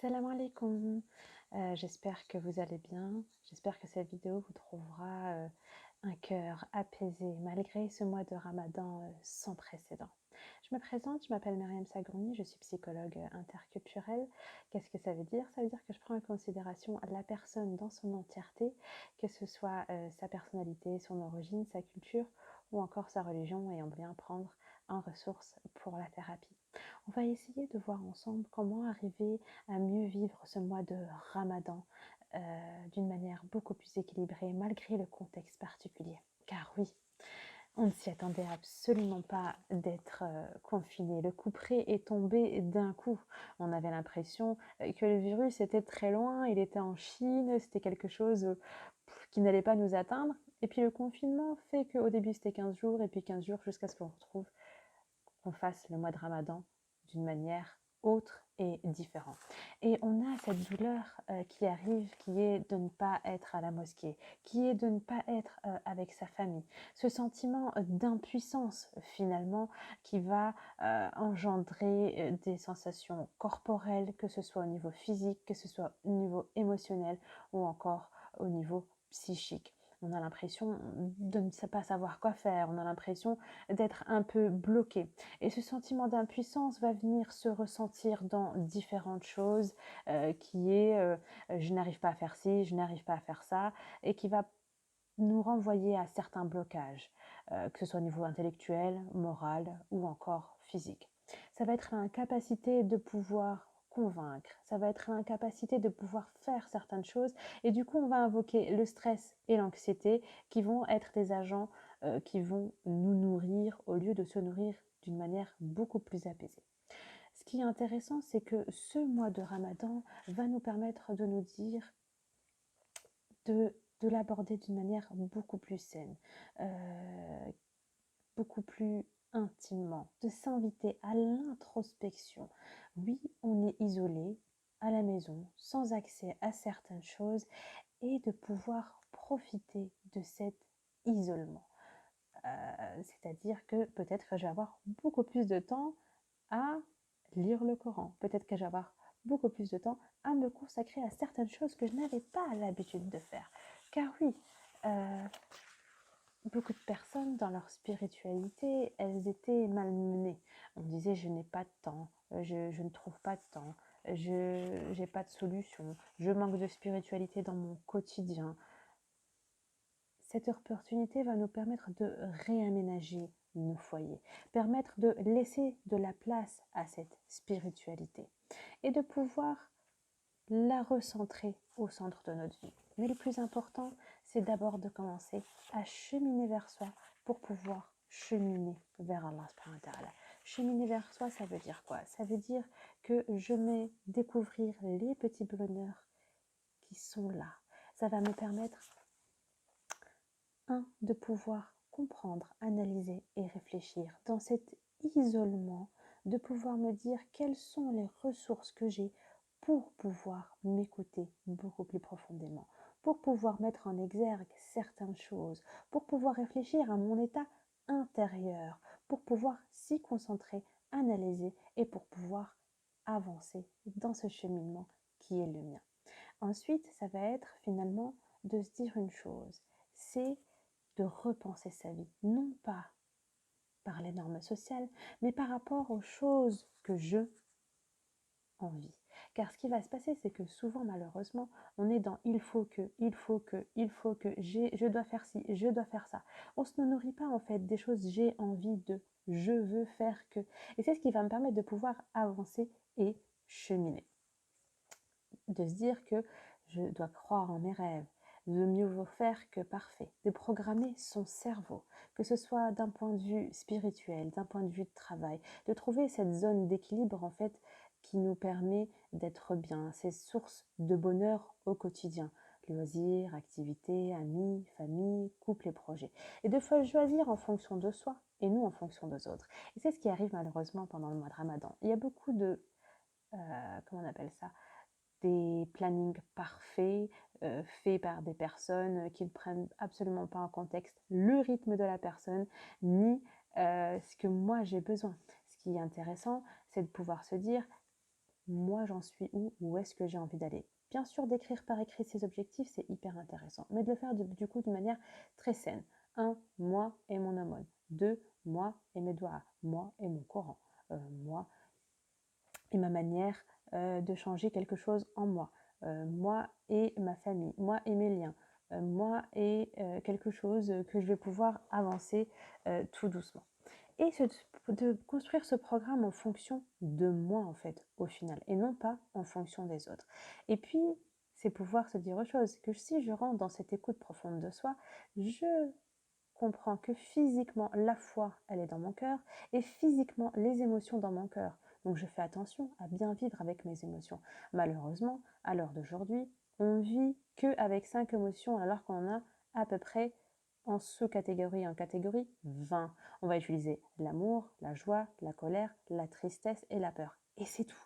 Salam alaikum. J'espère que vous allez bien. J'espère que cette vidéo vous trouvera un cœur apaisé malgré ce mois de Ramadan sans précédent. Je me présente, je m'appelle Myriam Sagourni, je suis psychologue interculturelle. Qu'est-ce que ça veut dire? Ça veut dire que je prends en considération la personne dans son entièreté, que ce soit sa personnalité, son origine, sa culture ou encore sa religion, et on vient prendre en ressource pour la thérapie. On va essayer de voir ensemble comment arriver à mieux vivre ce mois de Ramadan d'une manière beaucoup plus équilibrée malgré le contexte particulier. Car oui, on ne s'y attendait absolument pas d'être confiné. Le couperet est tombé d'un coup. On avait l'impression que le virus était très loin, il était en Chine, c'était quelque chose qui n'allait pas nous atteindre. Et puis le confinement fait qu'au début c'était 15 jours, et puis 15 jours jusqu'à ce qu'on retrouve, qu'on fasse le mois de Ramadan d'une manière autre et différente. Et on a cette douleur qui arrive, qui est de ne pas être à la mosquée, qui est de ne pas être avec sa famille. Ce sentiment d'impuissance finalement qui va engendrer des sensations corporelles, que ce soit au niveau physique, que ce soit au niveau émotionnel ou encore au niveau psychique. On a l'impression de ne pas savoir quoi faire, on a l'impression d'être un peu bloqué. Et ce sentiment d'impuissance va venir se ressentir dans différentes choses, qui est je n'arrive pas à faire ci, je n'arrive pas à faire ça, et qui va nous renvoyer à certains blocages, que ce soit au niveau intellectuel, moral ou encore physique. Ça va être l'incapacité de pouvoir convaincre, ça va être l'incapacité de pouvoir faire certaines choses, et du coup on va invoquer le stress et l'anxiété qui vont être des agents qui vont nous nourrir au lieu de se nourrir d'une manière beaucoup plus apaisée. Ce qui est intéressant, c'est que ce mois de Ramadan va nous permettre de nous dire de l'aborder d'une manière beaucoup plus saine, beaucoup plus intimement, de s'inviter à l'introspection. Oui, on est isolé à la maison, sans accès à certaines choses, et de pouvoir profiter de cet isolement. C'est-à-dire que peut-être que je vais avoir beaucoup plus de temps à lire le Coran. Peut-être que je vais avoir beaucoup plus de temps à me consacrer à certaines choses que je n'avais pas l'habitude de faire. Car oui, euh, beaucoup de personnes dans leur spiritualité, elles étaient malmenées. On disait je n'ai pas de temps, je ne trouve pas de temps, je n'ai pas de solution, je manque de spiritualité dans mon quotidien. Cette opportunité va nous permettre de réaménager nos foyers, permettre de laisser de la place à cette spiritualité et de pouvoir la recentrer au centre de notre vie. Mais le plus important, c'est d'abord de commencer à cheminer vers soi pour pouvoir cheminer vers Allah subhanahu wa ta'ala. Cheminer vers soi, ça veut dire quoi? Ça veut dire que je vais découvrir les petits bonheurs qui sont là. Ça va me permettre de pouvoir comprendre, analyser et réfléchir. Dans cet isolement, de pouvoir me dire quelles sont les ressources que j'ai pour pouvoir m'écouter beaucoup plus profondément, pour pouvoir mettre en exergue certaines choses, pour pouvoir réfléchir à mon état intérieur, pour pouvoir s'y concentrer, analyser et pour pouvoir avancer dans ce cheminement qui est le mien. Ensuite, ça va être finalement de se dire une chose, c'est de repenser sa vie, non pas par les normes sociales, mais par rapport aux choses que je envie. Car ce qui va se passer, c'est que souvent, malheureusement, on est dans il faut que, je dois faire ci, je dois faire ça. On se nourrit pas en fait des choses j'ai envie de, je veux faire que. Et c'est ce qui va me permettre de pouvoir avancer et cheminer. De se dire que je dois croire en mes rêves, de mieux vaut faire que parfait, de programmer son cerveau, que ce soit d'un point de vue spirituel, d'un point de vue de travail, de trouver cette zone d'équilibre en fait qui nous permet d'être bien, ces sources de bonheur au quotidien, loisirs, activités, amis, famille, couple et projets. Et de choisir en fonction de soi et nous en fonction des autres. Et c'est ce qui arrive malheureusement pendant le mois de Ramadan. Il y a beaucoup de, comment on appelle ça, des plannings parfaits faits par des personnes qui ne prennent absolument pas en contexte le rythme de la personne ni ce que moi j'ai besoin. Ce qui est intéressant, c'est de pouvoir se dire moi j'en suis où est-ce que j'ai envie d'aller. Bien sûr, d'écrire par écrit ses objectifs, c'est hyper intéressant, mais de le faire du coup de manière très saine. 1, moi et mon aumône. 2, moi et mes doigts. Moi et mon Coran. Moi et ma manière de changer quelque chose en moi. Moi et ma famille. Moi et mes liens. Moi et quelque chose que je vais pouvoir avancer tout doucement. Et de construire ce programme en fonction de moi, en fait, au final, et non pas en fonction des autres. Et puis, c'est pouvoir se dire autre chose, que si je rentre dans cette écoute profonde de soi, je comprends que physiquement, la foi, elle est dans mon cœur, et physiquement, les émotions dans mon cœur. Donc je fais attention à bien vivre avec mes émotions. Malheureusement, à l'heure d'aujourd'hui, on vit qu'avec 5 émotions alors qu'on en a à peu près en sous-catégorie, en catégorie 20. On va utiliser l'amour, la joie, la colère, la tristesse et la peur. Et c'est tout.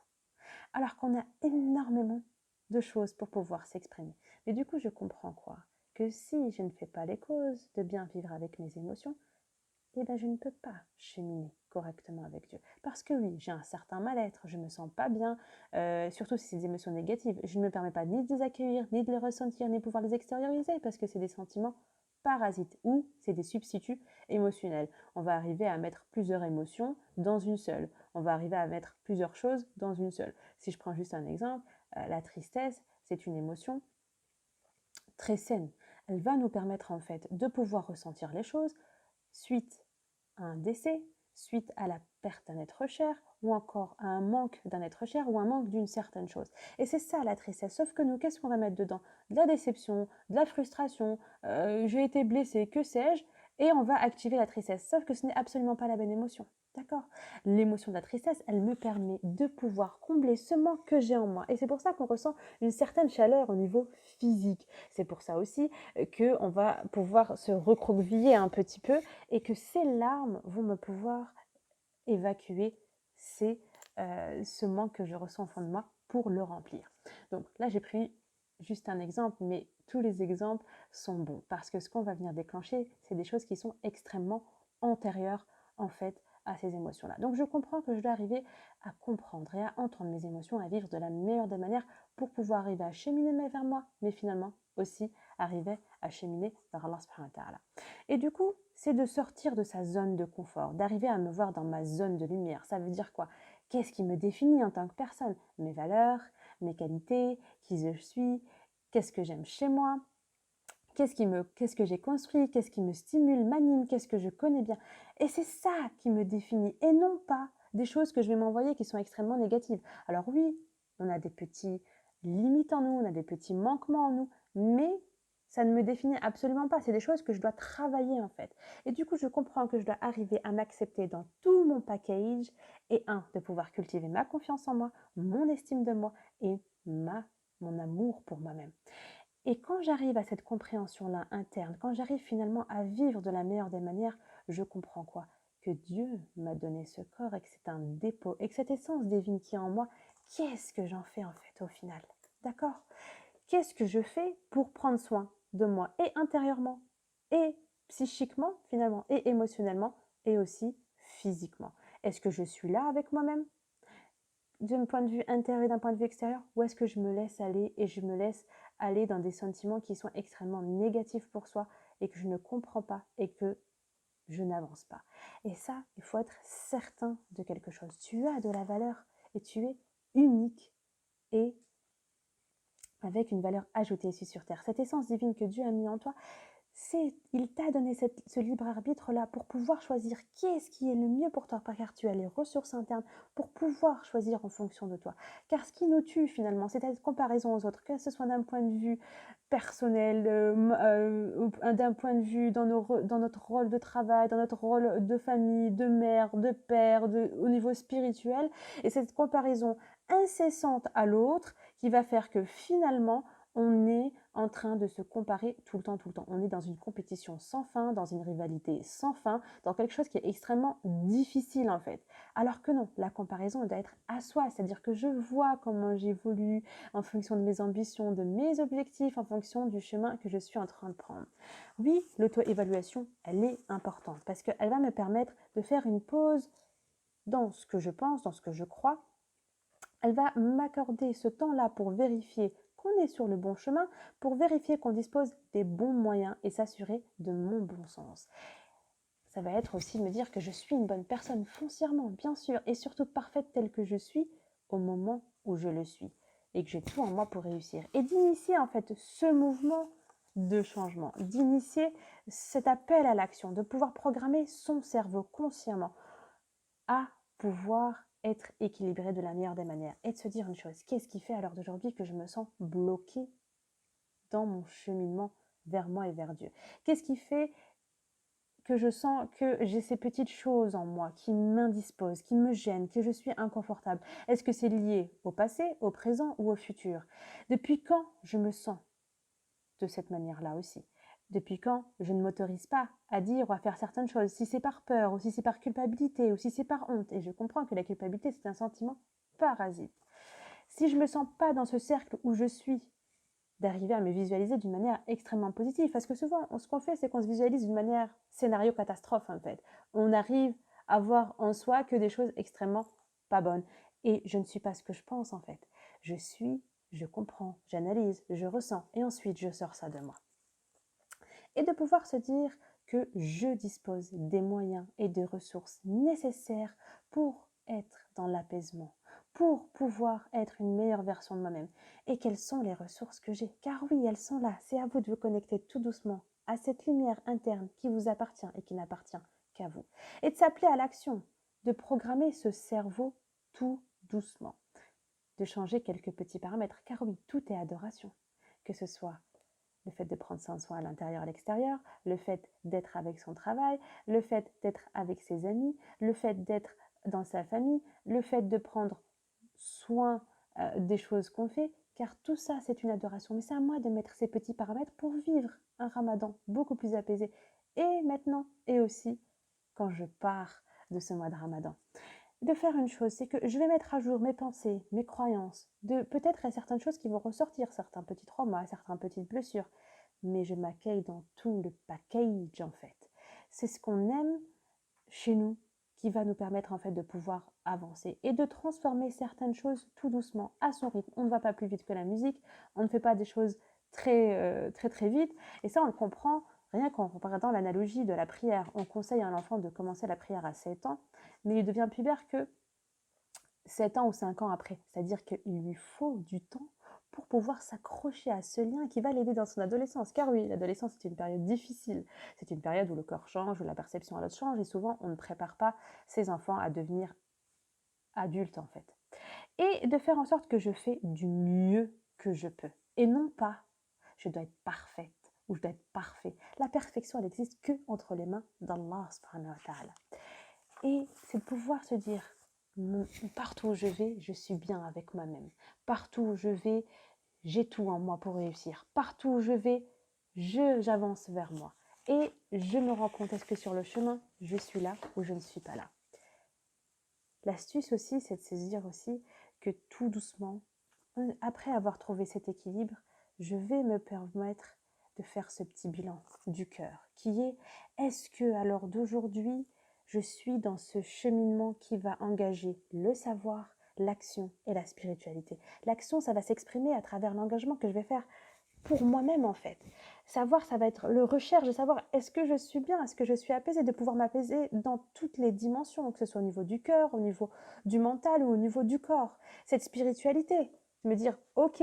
Alors qu'on a énormément de choses pour pouvoir s'exprimer. Mais du coup, je comprends quoi? Que si je ne fais pas les causes de bien vivre avec mes émotions, eh ben, je ne peux pas cheminer correctement avec Dieu. Parce que oui, j'ai un certain mal-être, je ne me sens pas bien, surtout si c'est des émotions négatives. Je ne me permets pas ni de les accueillir, ni de les ressentir, ni de pouvoir les extérioriser, parce que c'est des sentiments parasites ou c'est des substituts émotionnels. On va arriver à mettre plusieurs émotions dans une seule. On va arriver à mettre plusieurs choses dans une seule. Si je prends juste un exemple, la tristesse, c'est une émotion très saine. Elle va nous permettre en fait de pouvoir ressentir les choses suite à un décès, suite à la perte d'un être cher, ou encore à un manque d'un être cher, ou un manque d'une certaine chose. Et c'est ça la tristesse. Sauf que nous, qu'est-ce qu'on va mettre dedans? De la déception, de la frustration, j'ai été blessé, que sais-je, et on va activer la tristesse. Sauf que ce n'est absolument pas la bonne émotion. D'accord? L'émotion de la tristesse, elle me permet de pouvoir combler ce manque que j'ai en moi. Et c'est pour ça qu'on ressent une certaine chaleur au niveau physique. C'est pour ça aussi qu'on va pouvoir se recroqueviller un petit peu et que ces larmes vont me pouvoir évacuer ce manque que je ressens au fond de moi pour le remplir. Donc là, j'ai pris juste un exemple, mais tous les exemples sont bons parce que ce qu'on va venir déclencher, c'est des choses qui sont extrêmement antérieures en fait à ces émotions-là. Donc je comprends que je dois arriver à comprendre et à entendre mes émotions, à vivre de la meilleure des manières pour pouvoir arriver à cheminer vers moi, mais finalement aussi arriver à cheminer vers Allah subhanahu wa ta'ala. Et du coup, c'est de sortir de sa zone de confort, d'arriver à me voir dans ma zone de lumière. Ça veut dire quoi? Qu'est-ce qui me définit en tant que personne? Mes valeurs, mes qualités, qui je suis, qu'est-ce que j'aime chez moi, qu'est-ce que j'ai construit, qu'est-ce qui me stimule, m'anime, qu'est-ce que je connais bien. Et c'est ça qui me définit, et non pas des choses que je vais m'envoyer qui sont extrêmement négatives. Alors oui, on a des petits limites en nous, on a des petits manquements en nous, mais ça ne me définit absolument pas. C'est des choses que je dois travailler en fait. Et du coup, je comprends que je dois arriver à m'accepter dans tout mon package et de pouvoir cultiver ma confiance en moi, mon estime de moi et mon amour pour moi-même. Et quand j'arrive à cette compréhension-là interne, quand j'arrive finalement à vivre de la meilleure des manières, je comprends quoi? Que Dieu m'a donné ce corps et que c'est un dépôt et que cette essence divine qui est en moi, qu'est-ce que j'en fais en fait au final? D'accord? Qu'est-ce que je fais pour prendre soin de moi et intérieurement et psychiquement finalement et émotionnellement et aussi physiquement? Est-ce que je suis là avec moi-même d'un point de vue intérieur et d'un point de vue extérieur, ou est-ce que je me laisse aller et je me laisse aller dans des sentiments qui sont extrêmement négatifs pour soi et que je ne comprends pas et que je n'avance pas? Et ça, il faut être certain de quelque chose. Tu as de la valeur et tu es unique et avec une valeur ajoutée ici sur Terre. Cette essence divine que Dieu a mis en toi, il t'a donné ce libre arbitre-là pour pouvoir choisir qu'est-ce qui est le mieux pour toi, car tu as les ressources internes pour pouvoir choisir en fonction de toi. Car ce qui nous tue finalement, c'est cette comparaison aux autres, que ce soit d'un point de vue personnel, d'un point de vue dans notre rôle de travail, dans notre rôle de famille, de mère, de père, au niveau spirituel, et cette comparaison incessante à l'autre qui va faire que finalement, on est en train de se comparer tout le temps, tout le temps. On est dans une compétition sans fin, dans une rivalité sans fin, dans quelque chose qui est extrêmement difficile en fait. Alors que non, la comparaison elle doit être à soi, c'est-à-dire que je vois comment j'évolue en fonction de mes ambitions, de mes objectifs, en fonction du chemin que je suis en train de prendre. Oui, l'auto-évaluation, elle est importante parce qu'elle va me permettre de faire une pause dans ce que je pense, dans ce que je crois, Elle va m'accorder ce temps-là pour vérifier qu'on est sur le bon chemin, pour vérifier qu'on dispose des bons moyens et s'assurer de mon bon sens. Ça va être aussi me dire que je suis une bonne personne foncièrement, bien sûr, et surtout parfaite telle que je suis au moment où je le suis. Et que j'ai tout en moi pour réussir. Et d'initier en fait ce mouvement de changement, d'initier cet appel à l'action, de pouvoir programmer son cerveau consciemment à pouvoir être équilibré de la meilleure des manières. Et de se dire une chose, qu'est-ce qui fait à l'heure d'aujourd'hui que je me sens bloquée dans mon cheminement vers moi et vers Dieu? Qu'est-ce qui fait que je sens que j'ai ces petites choses en moi qui m'indisposent, qui me gênent, que je suis inconfortable? Est-ce que c'est lié au passé, au présent ou au futur? Depuis quand je me sens de cette manière-là aussi? Depuis quand je ne m'autorise pas à dire ou à faire certaines choses? Si c'est par peur, ou si c'est par culpabilité, ou si c'est par honte. Et je comprends que la culpabilité, c'est un sentiment parasite. Si je ne me sens pas dans ce cercle où je suis, d'arriver à me visualiser d'une manière extrêmement positive. Parce que souvent, ce qu'on fait, c'est qu'on se visualise d'une manière scénario catastrophe, en fait. On arrive à voir en soi que des choses extrêmement pas bonnes. Et je ne suis pas ce que je pense, en fait. Je suis, je comprends, j'analyse, je ressens, et ensuite je sors ça de moi. Et de pouvoir se dire que je dispose des moyens et des ressources nécessaires pour être dans l'apaisement, pour pouvoir être une meilleure version de moi-même. Et quelles sont les ressources que j'ai? Car oui, elles sont là. C'est à vous de vous connecter tout doucement à cette lumière interne qui vous appartient et qui n'appartient qu'à vous. Et de s'appeler à l'action, de programmer ce cerveau tout doucement, de changer quelques petits paramètres. Car oui, tout est adoration. Que ce soit le fait de prendre soin à l'intérieur et à l'extérieur, le fait d'être avec son travail, le fait d'être avec ses amis, le fait d'être dans sa famille, le fait de prendre soin des choses qu'on fait, car tout ça c'est une adoration. Mais c'est à moi de mettre ces petits paramètres pour vivre un ramadan beaucoup plus apaisé. Et maintenant, et aussi quand je pars de ce mois de ramadan. De faire une chose, c'est que je vais mettre à jour mes pensées, mes croyances, de peut-être il y a certaines choses qui vont ressortir, certains petits traumas, certaines petites blessures, mais je m'accueille dans tout le package en fait. C'est ce qu'on aime chez nous qui va nous permettre en fait de pouvoir avancer et de transformer certaines choses tout doucement à son rythme. On ne va pas plus vite que la musique, on ne fait pas des choses très vite et ça on le comprend rien qu'en regardant l'analogie de la prière. On conseille à un enfant de commencer la prière à 7 ans, mais il devient pubère que 7 ans ou 5 ans après. C'est-à-dire qu'il lui faut du temps pour pouvoir s'accrocher à ce lien qui va l'aider dans son adolescence. Car oui, l'adolescence, c'est une période difficile. C'est une période où le corps change, où la perception à l'autre change, et souvent, on ne prépare pas ses enfants à devenir adultes, en fait. Et de faire en sorte que je fais du mieux que je peux. Et non pas, je dois être parfaite ou je dois être parfait. La perfection, elle n'existe que entre les mains d'Allah subhanahu wa ta'ala. Et c'est de pouvoir se dire, partout où je vais, je suis bien avec moi-même. Partout où je vais, j'ai tout en moi pour réussir. Partout où je vais, j'avance vers moi. Et je me rends compte, est-ce que sur le chemin, je suis là ou je ne suis pas là? L'astuce aussi, c'est de saisir aussi que tout doucement, après avoir trouvé cet équilibre, je vais me permettre de faire ce petit bilan du cœur, qui est, est-ce que à l'heure d'aujourd'hui, je suis dans ce cheminement qui va engager le savoir, l'action et la spiritualité? L'action, ça va s'exprimer à travers l'engagement que je vais faire pour moi-même en fait. Savoir, ça va être le recherche de savoir est-ce que je suis bien, est-ce que je suis apaisée, de pouvoir m'apaiser dans toutes les dimensions, que ce soit au niveau du cœur, au niveau du mental ou au niveau du corps. Cette spiritualité, me dire ok,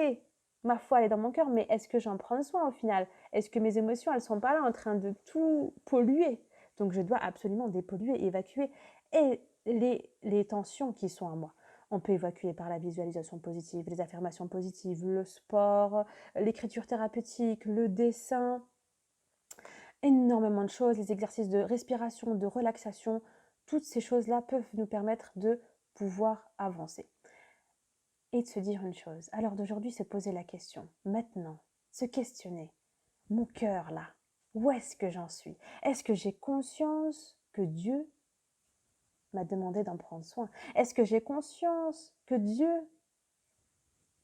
ma foi elle est dans mon cœur, mais est-ce que j'en prends soin au final? Est-ce que mes émotions elles sont pas là en train de tout polluer? Donc je dois absolument dépolluer, évacuer et les tensions qui sont en moi. On peut évacuer par la visualisation positive, les affirmations positives, le sport, l'écriture thérapeutique, le dessin, énormément de choses, les exercices de respiration, de relaxation, toutes ces choses-là peuvent nous permettre de pouvoir avancer. Et de se dire une chose, à l'heure d'aujourd'hui, se poser la question, maintenant, se questionner, mon cœur là, où est-ce que j'en suis? Est-ce que j'ai conscience que Dieu m'a demandé d'en prendre soin? Est-ce que j'ai conscience que Dieu,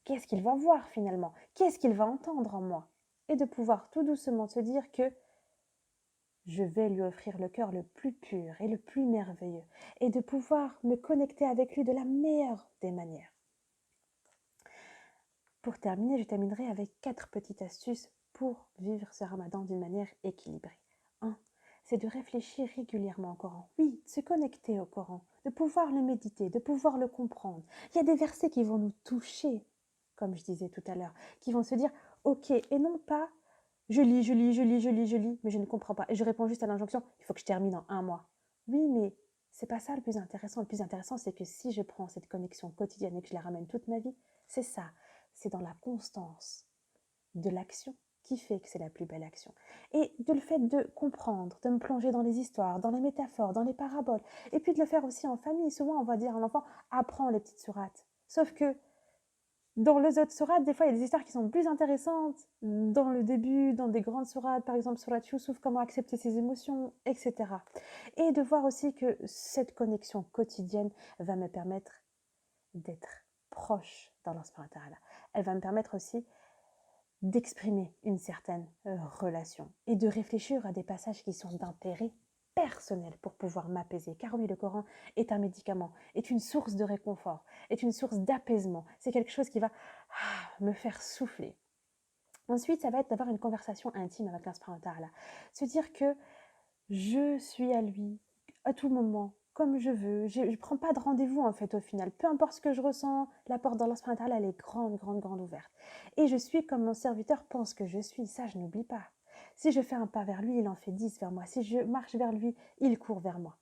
qu'est-ce qu'il va voir finalement? Qu'est-ce qu'il va entendre en moi? Et de pouvoir tout doucement se dire que je vais lui offrir le cœur le plus pur et le plus merveilleux et de pouvoir me connecter avec lui de la meilleure des manières. Pour terminer, je terminerai avec 4 petites astuces pour vivre ce ramadan d'une manière équilibrée. 1. C'est de réfléchir régulièrement au Coran. Oui, de se connecter au Coran, de pouvoir le méditer, de pouvoir le comprendre. Il y a des versets qui vont nous toucher, comme je disais tout à l'heure, qui vont se dire, ok, et non pas, je lis, je lis, je lis, je lis, je lis, mais je ne comprends pas. Et je réponds juste à l'injonction, il faut que je termine en un mois. Oui, mais c'est pas ça le plus intéressant. Le plus intéressant, c'est que si je prends cette connexion quotidienne et que je la ramène toute ma vie, c'est ça. C'est dans la constance de l'action qui fait que c'est la plus belle action. Et de le fait de comprendre, de me plonger dans les histoires, dans les métaphores, dans les paraboles, et puis de le faire aussi en famille. Souvent, on va dire à l'enfant, apprends les petites sourates. Sauf que dans les autres sourates, des fois, il y a des histoires qui sont plus intéressantes. Dans le début, dans des grandes sourates, par exemple sourate Youssouf, comment accepter ses émotions, etc. Et de voir aussi que cette connexion quotidienne va me permettre d'être proche d'Allah subhanahu wa ta'ala. Elle va me permettre aussi d'exprimer une certaine relation et de réfléchir à des passages qui sont d'intérêt personnel pour pouvoir m'apaiser. Car oui, le Coran est un médicament, est une source de réconfort, est une source d'apaisement. C'est quelque chose qui va me faire souffler. Ensuite, ça va être d'avoir une conversation intime avec Allah subhanahu wa ta'ala. Se dire que je suis à lui à tout moment, comme je veux. Je ne prends pas de rendez-vous en fait au final. Peu importe ce que je ressens, la porte d'Allah subhanahu wa ta'ala, elle est grande, grande, grande ouverte. Et je suis comme mon serviteur pense que je suis. Ça, je n'oublie pas. Si je fais un pas vers lui, il en fait 10 vers moi. Si je marche vers lui, il court vers moi.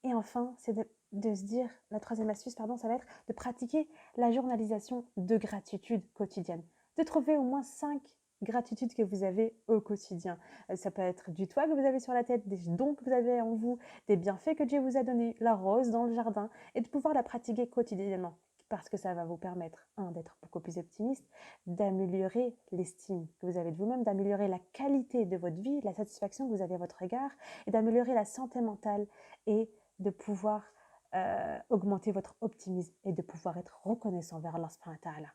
Et enfin, c'est de se dire, la troisième astuce, pardon, ça va être de pratiquer la journalisation de gratitude quotidienne. De trouver au moins 5 gratitudes que vous avez au quotidien. Ça peut être du toit que vous avez sur la tête, des dons que vous avez en vous, des bienfaits que Dieu vous a donnés, la rose dans le jardin, et de pouvoir la pratiquer quotidiennement. Parce que ça va vous permettre, d'être beaucoup plus optimiste, d'améliorer l'estime que vous avez de vous-même, d'améliorer la qualité de votre vie, la satisfaction que vous avez à votre égard, et d'améliorer la santé mentale et de pouvoir augmenter votre optimisme et de pouvoir être reconnaissant vers Allah subhanahu wa ta'ala.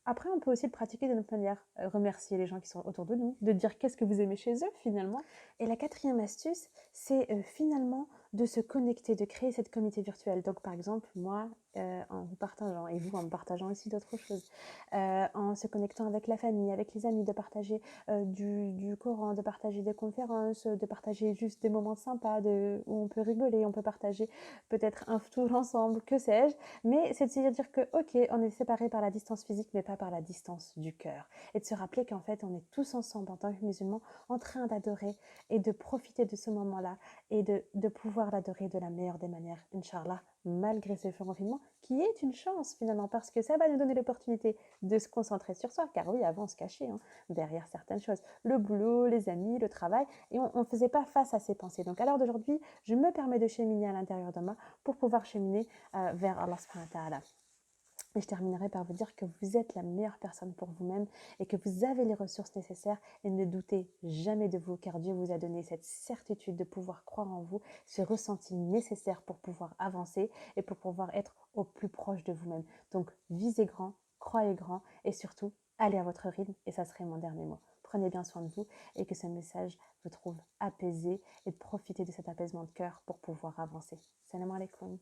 Après, on peut aussi le pratiquer de notre manière, remercier les gens qui sont autour de nous, de dire qu'est-ce que vous aimez chez eux finalement. Et la quatrième astuce, c'est finalement de se connecter, de créer cette communauté virtuelle. Donc par exemple, moi, en vous partageant, et vous en me partageant aussi d'autres choses, en se connectant avec la famille, avec les amis, de partager du Coran, de partager des conférences, de partager juste des moments sympas où on peut rigoler, on peut partager peut-être un tour ensemble, que sais-je. Mais c'est de se dire que, ok, on est séparés par la distance physique, mais pas par la distance du cœur. Et de se rappeler qu'en fait, on est tous ensemble en tant que musulmans en train d'adorer et de profiter de ce moment-là et de pouvoir l'adorer de la meilleure des manières, Inch'Allah, malgré ce confinement, qui est une chance finalement, parce que ça va nous donner l'opportunité de se concentrer sur soi. Car oui, avant, on se cachait derrière certaines choses. Le boulot, les amis, le travail, et on ne faisait pas face à ces pensées. Donc à l'heure d'aujourd'hui, je me permets de cheminer à l'intérieur de moi pour pouvoir cheminer vers Allah subhanahu wa ta'ala. Et je terminerai par vous dire que vous êtes la meilleure personne pour vous-même et que vous avez les ressources nécessaires et ne doutez jamais de vous car Dieu vous a donné cette certitude de pouvoir croire en vous, ce ressenti nécessaire pour pouvoir avancer et pour pouvoir être au plus proche de vous-même. Donc visez grand, croyez grand et surtout allez à votre rythme et ça serait mon dernier mot. Prenez bien soin de vous et que ce message vous trouve apaisé et de profiter de cet apaisement de cœur pour pouvoir avancer. Salam alaikum.